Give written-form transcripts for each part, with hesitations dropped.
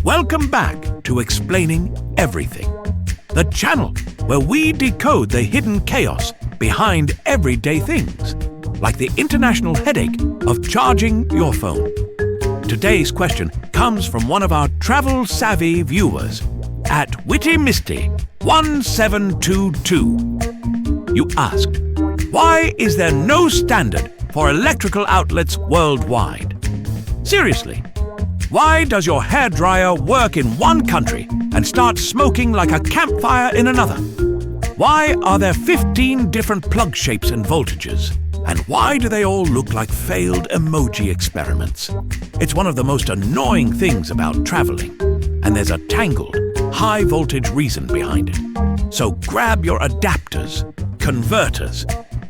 Welcome back to Explaining Everything, the channel where we decode the hidden chaos behind everyday things, like the international headache of charging your phone. Today's question comes from one of our travel-savvy viewers at WittyMisty1722. You asked, why is there no standard for electrical outlets worldwide? Seriously, why does your hairdryer work in one country and start smoking like a campfire in another? Why are there 15 different plug shapes and voltages? And why do they all look like failed emoji experiments? It's one of the most annoying things about traveling, and there's a tangled, high-voltage reason behind it. So grab your adapters, converters,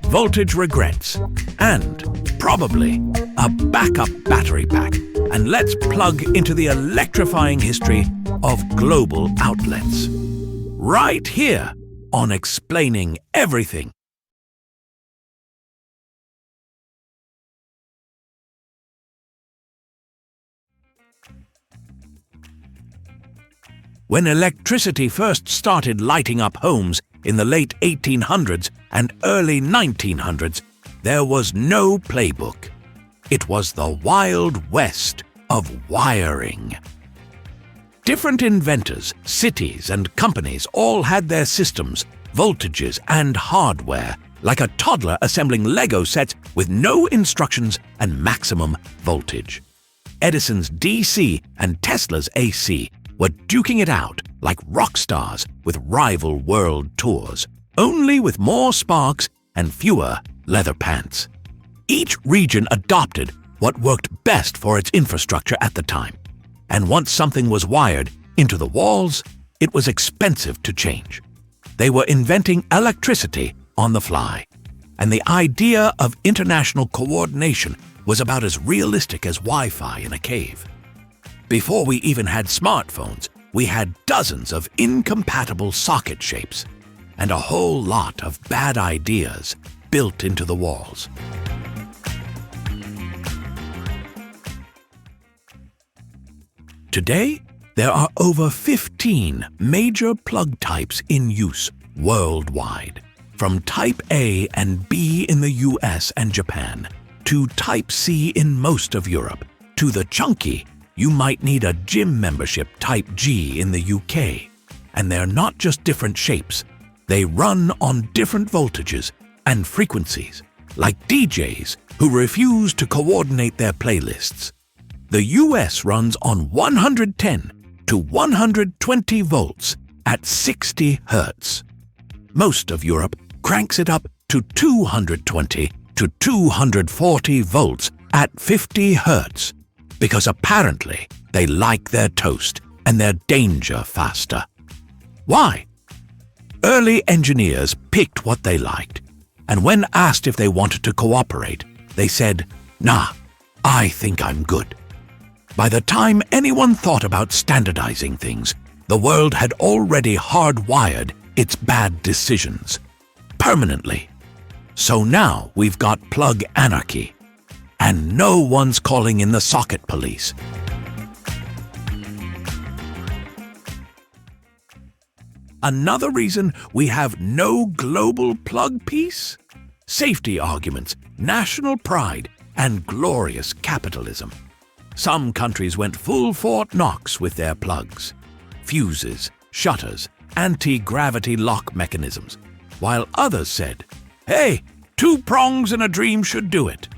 voltage regrets, and probably a backup battery pack, and let's plug into the electrifying history of global outlets. Right here on Explaining Everything. When electricity first started lighting up homes in the late 1800s and early 1900s, there was no playbook. It was the Wild West of wiring. Different inventors, cities, and companies all had their systems, voltages, and hardware, like a toddler assembling Lego sets with no instructions and maximum voltage. Edison's DC and Tesla's AC were duking it out like rock stars with rival world tours, only with more sparks and fewer leather pants. Each region adopted what worked best for its infrastructure at the time, and once something was wired into the walls, it was expensive to change. They were inventing electricity on the fly, and the idea of international coordination was about as realistic as Wi-Fi in a cave. Before we even had smartphones, we had dozens of incompatible socket shapes and a whole lot of bad ideas built into the walls. Today, there are over 15 major plug types in use worldwide, from Type A and B in the US and Japan, to Type C in most of Europe, to the chunky, you might need a gym membership Type G in the UK. And they're not just different shapes, they run on different voltages and frequencies, like DJs who refuse to coordinate their playlists. The US runs on 110 to 120 volts at 60 Hertz. Most of Europe cranks it up to 220 to 240 volts at 50 Hertz, because apparently they like their toast and their danger faster. Why? Early engineers picked what they liked, and when asked if they wanted to cooperate, they said, "Nah, I think I'm good." By the time anyone thought about standardizing things, the world had already hardwired its bad decisions, permanently. So now we've got plug anarchy, and no one's calling in the socket police. Another reason we have no global plug peace? Safety arguments, national pride, and glorious capitalism. Some countries went full Fort Knox with their plugs, fuses, shutters, anti-gravity lock mechanisms, while others said, "Hey, 2 prongs in a dream should do it."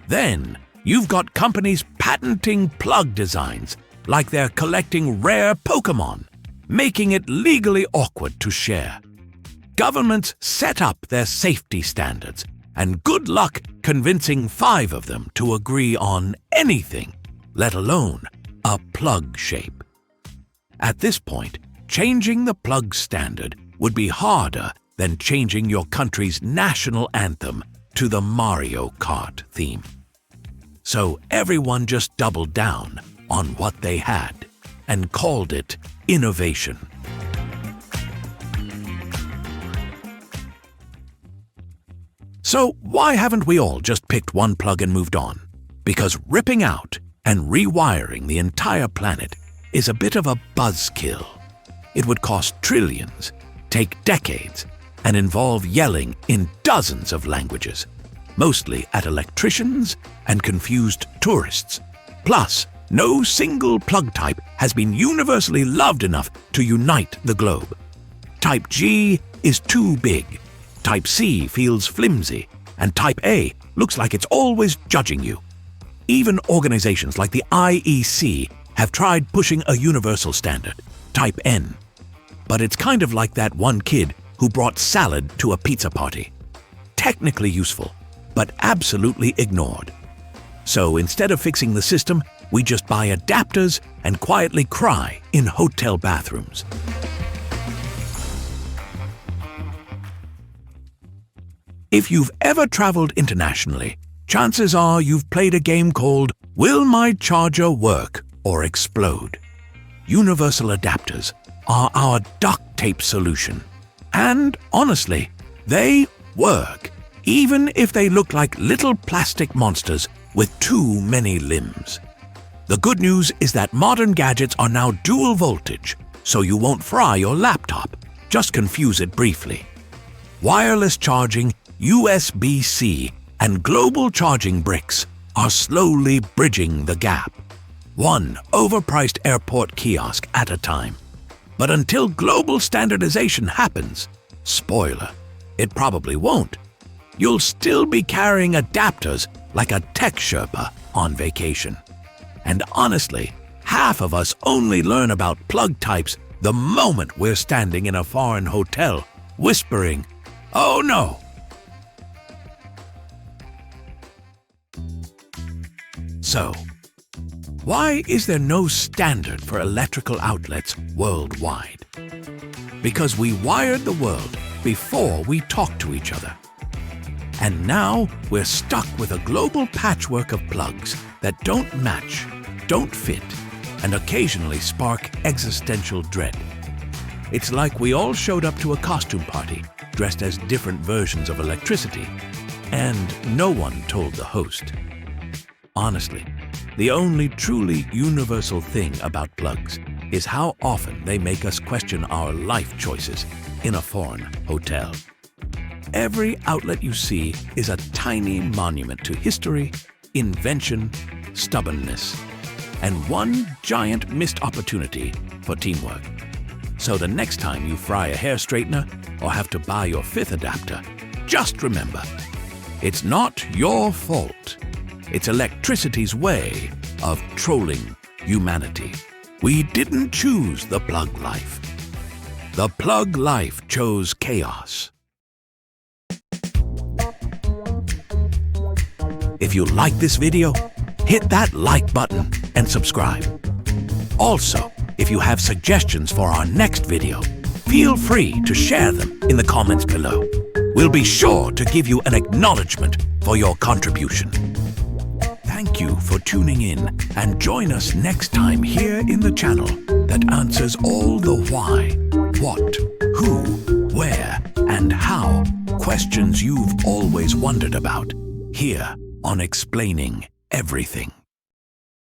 Then you've got companies patenting plug designs like they're collecting rare Pokémon, making it legally awkward to share. Governments set up their safety standards, and good luck convincing 5 of them to agree on anything, let alone a plug shape. At this point, changing the plug standard would be harder than changing your country's national anthem to the Mario Kart theme. So everyone just doubled down on what they had and called it innovation. So why haven't we all just picked one plug and moved on? Because ripping out and rewiring the entire planet is a bit of a buzzkill. It would cost trillions, take decades, and involve yelling in dozens of languages, mostly at electricians and confused tourists. Plus, no single plug type has been universally loved enough to unite the globe. Type G is too big, Type C feels flimsy, and Type A looks like it's always judging you. Even organizations like the IEC have tried pushing a universal standard, Type N. But it's kind of like that one kid who brought salad to a pizza party. Technically useful, but absolutely ignored. So instead of fixing the system, we just buy adapters and quietly cry in hotel bathrooms. If you've ever traveled internationally, chances are you've played a game called Will My Charger Work or Explode? Universal adapters are our duct tape solution. And honestly, they work, even if they look like little plastic monsters with too many limbs. The good news is that modern gadgets are now dual voltage, so you won't fry your laptop. Just confuse it briefly. Wireless charging, USB-C, and global charging bricks are slowly bridging the gap. One overpriced airport kiosk at a time. But until global standardization happens, spoiler, it probably won't. You'll still be carrying adapters like a tech Sherpa on vacation. And honestly, half of us only learn about plug types the moment we're standing in a foreign hotel, whispering, "Oh no!" So, why is there no standard for electrical outlets worldwide? Because we wired the world before we talked to each other. And now we're stuck with a global patchwork of plugs that don't match, don't fit, and occasionally spark existential dread. It's like we all showed up to a costume party dressed as different versions of electricity, and no one told the host. Honestly, the only truly universal thing about plugs is how often they make us question our life choices in a foreign hotel. Every outlet you see is a tiny monument to history, invention, stubbornness, and one giant missed opportunity for teamwork. So the next time you fry a hair straightener or have to buy your fifth adapter, just remember, it's not your fault. It's electricity's way of trolling humanity. We didn't choose the plug life. The plug life chose chaos. If you like this video, hit that like button and subscribe. Also, if you have suggestions for our next video, feel free to share them in the comments below. We'll be sure to give you an acknowledgement for your contribution. Thank you for tuning in, and join us next time here in the channel that answers all the why, what, who, where, and how questions you've always wondered about, here on Explaining Everything.